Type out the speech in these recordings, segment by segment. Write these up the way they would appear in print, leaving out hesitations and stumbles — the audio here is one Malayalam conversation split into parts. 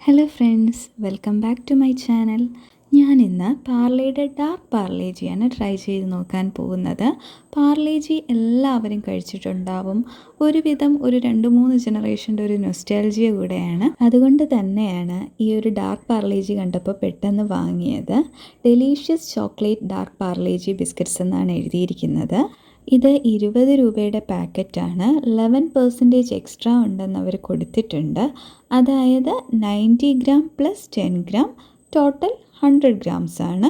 Hello friends, welcome back to my channel. ഞാനിന്ന് പാർലേയുടെ ഡാർക്ക് പാർലേജിയാണ് ട്രൈ ചെയ്ത് നോക്കാൻ പോകുന്നത്. പാർലേജി എല്ലാവരും കഴിച്ചിട്ടുണ്ടാവും. ഒരുവിധം ഒരു 2-3 ജനറേഷൻ്റെ ഒരു നൊസ്റ്റാൾജിയ കൂടെയാണ്. അതുകൊണ്ട് തന്നെയാണ് ഈ ഒരു ഡാർക്ക് പാർലേജി കണ്ടപ്പോൾ പെട്ടെന്ന് വാങ്ങിയത്. Delicious chocolate dark Parle-G biscuits എന്നാണ് എഴുതിയിരിക്കുന്നത്. ഇത് 20 രൂപയുടെ പാക്കറ്റാണ്. 11% എക്സ്ട്രാ ഉണ്ടെന്ന് അവർ കൊടുത്തിട്ടുണ്ട്. അതായത് 90 gram plus 10 gram total 100 grams ആണ്.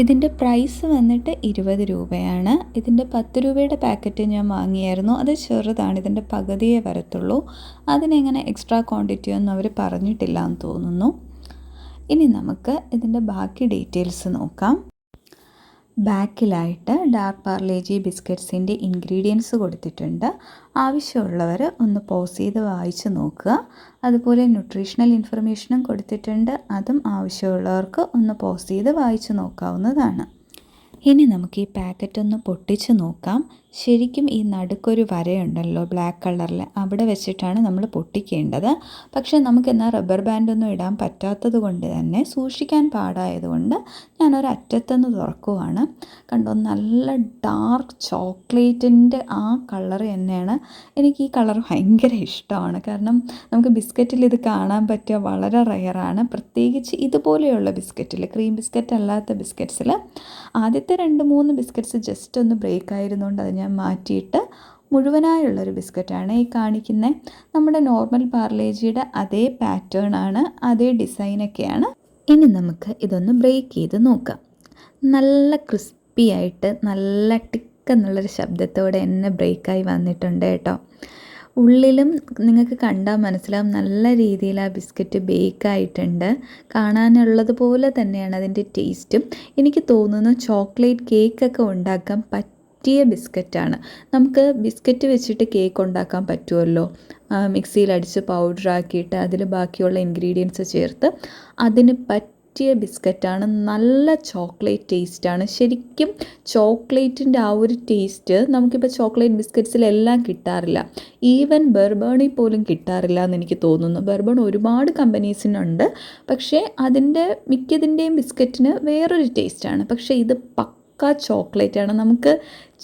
ഇതിൻ്റെ പ്രൈസ് വന്നിട്ട് 20 രൂപയാണ്. ഇതിൻ്റെ 10 രൂപയുടെ പാക്കറ്റ് ഞാൻ വാങ്ങിയായിരുന്നു. അത് ചെറുതാണ്, ഇതിൻ്റെ പകുതിയേ വരത്തുള്ളൂ. അതിനെങ്ങനെ എക്സ്ട്രാ ക്വാണ്ടിറ്റി ഒന്നും അവർ പറഞ്ഞിട്ടില്ല എന്ന് തോന്നുന്നു. ഇനി നമുക്ക് ഇതിൻ്റെ ബാക്കി ഡീറ്റെയിൽസ് നോക്കാം. ബാക്കിലായിട്ട് ഡാർക്ക് പാർലേജി ബിസ്ക്കറ്റ്സിൻ്റെ ഇൻഗ്രീഡിയൻസ് കൊടുത്തിട്ടുണ്ട്. ആവശ്യമുള്ളവർ ഒന്ന് പോസ് ചെയ്ത് വായിച്ച് നോക്കുക. അതുപോലെ ന്യൂട്രീഷണൽ ഇൻഫർമേഷനും കൊടുത്തിട്ടുണ്ട്. അതും ആവശ്യമുള്ളവർക്ക് ഒന്ന് പോസ് ചെയ്ത് വായിച്ച് നോക്കാവുന്നതാണ്. ഇനി നമുക്ക് ഈ പാക്കറ്റ് ഒന്ന് പൊട്ടിച്ച് നോക്കാം. ശരിക്കും ഈ നടുക്കൊരു വരയുണ്ടല്ലോ ബ്ലാക്ക് കളറിൽ, അവിടെ വെച്ചിട്ടാണ് നമ്മൾ പൊട്ടിക്കേണ്ടത്. പക്ഷേ നമുക്കെന്നാൽ റബ്ബർ ബാൻഡൊന്നും ഇടാൻ പറ്റാത്തത് കൊണ്ട് തന്നെ സൂക്ഷിക്കാൻ പാടായതുകൊണ്ട് ഞാനൊരു അറ്റത്തുനിന്ന് തുറക്കുവാണ്. കണ്ടോ, നല്ല ഡാർക്ക് ചോക്ലേറ്റിൻ്റെ ആ കളർ തന്നെയാണ്. എനിക്ക് ഈ കളർ ഭയങ്കര ഇഷ്ടമാണ്. കാരണം നമുക്ക് ബിസ്ക്കറ്റിൽ ഇത് കാണാൻ പറ്റിയ വളരെ റെയറാണ്. പ്രത്യേകിച്ച് ഇതുപോലെയുള്ള ബിസ്ക്കറ്റിൽ, ക്രീം ബിസ്ക്കറ്റ് അല്ലാത്ത ബിസ്ക്കറ്റ്സിൽ. ആദ്യത്തെ 2-3 ബിസ്ക്കറ്റ്സ് ജസ്റ്റ് ഒന്ന് ബ്രേക്ക് ആയിരുന്നുകൊണ്ട് അത് ഞാൻ മാറ്റിയിട്ട് മുഴുവനായുള്ളൊരു ബിസ്ക്കറ്റാണ് ഈ കാണിക്കുന്നത്. നമ്മുടെ നോർമൽ പാർലേജിയുടെ അതേ പാറ്റേൺ ആണ്, അതേ ഡിസൈനൊക്കെയാണ്. ഇനി നമുക്ക് ഇതൊന്ന് ബ്രേക്ക് ചെയ്ത് നോക്കാം. നല്ല ക്രിസ്പി ആയിട്ട് നല്ല ടിക്ക് എന്നുള്ളൊരു ശബ്ദത്തോടെ തന്നെ ബ്രേക്കായി വന്നിട്ടുണ്ട് കേട്ടോ. ഉള്ളിലും നിങ്ങൾക്ക് കണ്ടാൽ മനസ്സിലാവും നല്ല രീതിയിൽ ആ ബിസ്ക്കറ്റ് ബേക്കായിട്ടുണ്ട്. കാണാനുള്ളത് പോലെ തന്നെയാണ് അതിൻ്റെ ടേസ്റ്റും. എനിക്ക് തോന്നുന്നു ചോക്ലേറ്റ് കേക്കൊക്കെ ഉണ്ടാക്കാൻ പറ്റിയ ബിസ്ക്കറ്റാണ്. നമുക്ക് ബിസ്ക്കറ്റ് വെച്ചിട്ട് കേക്ക് ഉണ്ടാക്കാൻ പറ്റുമല്ലോ. മിക്സിയിലടിച്ച് പൗഡറാക്കിയിട്ട് അതിൽ ബാക്കിയുള്ള ഇൻഗ്രീഡിയൻസ് ചേർത്ത് അതിന് പറ്റിയ ബിസ്ക്കറ്റാണ്. നല്ല ചോക്ലേറ്റ് ടേസ്റ്റാണ്. ശരിക്കും ചോക്ലേറ്റിൻ്റെ ആ ഒരു ടേസ്റ്റ് നമുക്കിപ്പോൾ ചോക്ലേറ്റ് ബിസ്ക്കറ്റ്സിലെല്ലാം കിട്ടാറില്ല. ഈവൻ ബർബണിൽ പോലും കിട്ടാറില്ല എന്ന് എനിക്ക് തോന്നുന്നു. ബർബൺ ഒരുപാട് കമ്പനീസിനുണ്ട്, പക്ഷേ അതിൻ്റെ മിക്കതിൻ്റെയും ബിസ്ക്കറ്റിന് വേറൊരു ടേസ്റ്റാണ്. പക്ഷേ ഇത് പക്ക ചോക്ലേറ്റാണ്. നമുക്ക്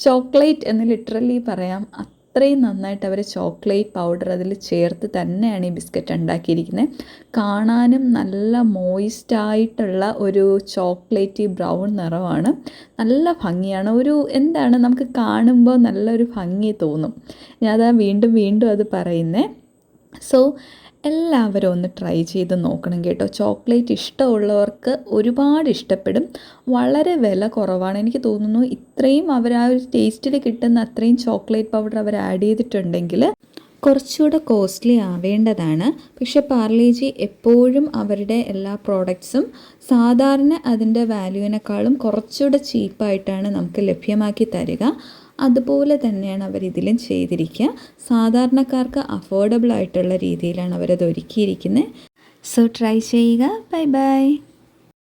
ചോക്ലേറ്റ് എന്ന് ലിറ്ററലി പറയാം. അത്രയും നന്നായിട്ട് അവർ ചോക്ലേറ്റ് പൗഡർ അതിൽ ചേർത്ത് തന്നെയാണ് ഈ ബിസ്ക്കറ്റ് ഉണ്ടാക്കിയിരിക്കുന്നത്. കാണാനും നല്ല മോയിസ്റ്റായിട്ടുള്ള ഒരു ചോക്ലേറ്റി ബ്രൗൺ നിറമാണ്. നല്ല ഭംഗിയാണ്. എന്താണ് നമുക്ക് കാണുമ്പോൾ നല്ലൊരു ഭംഗി തോന്നും. ഞാനതാ വീണ്ടും വീണ്ടും അത് പറയുന്നത്. സോ എല്ലാവരും ഒന്ന് ട്രൈ ചെയ്ത് നോക്കണം കേട്ടോ. ചോക്ലേറ്റ് ഇഷ്ടമുള്ളവർക്ക് ഒരുപാട് ഇഷ്ടപ്പെടും. വളരെ വില കുറവാണ്. എനിക്ക് തോന്നുന്നു ഇത്രയും അവർ ആ ഒരു ടേസ്റ്റിൽ കിട്ടുന്ന അത്രയും ചോക്ലേറ്റ് പൗഡർ അവർ ആഡ് ചെയ്തിട്ടുണ്ടെങ്കിൽ കുറച്ചുകൂടെ കോസ്റ്റ്ലി ആവേണ്ടതാണ്. പക്ഷേ പാർലേജി എപ്പോഴും അവരുടെ എല്ലാ പ്രോഡക്ട്സും സാധാരണ അതിൻ്റെ വാല്യൂവിനേക്കാളും കുറച്ചുകൂടെ ചീപ്പായിട്ടാണ് നമുക്ക് ലഭ്യമാക്കി തരിക. അതുപോലെ തന്നെയാണ് അവരിതിലും ചെയ്തിരിക്കുക. സാധാരണക്കാർക്ക് അഫോർഡബിൾ ആയിട്ടുള്ള രീതിയിലാണ് അവരത് ഒരുക്കിയിരിക്കുന്നത്. സോ ട്രൈ ചെയ്യുക. Bye bye.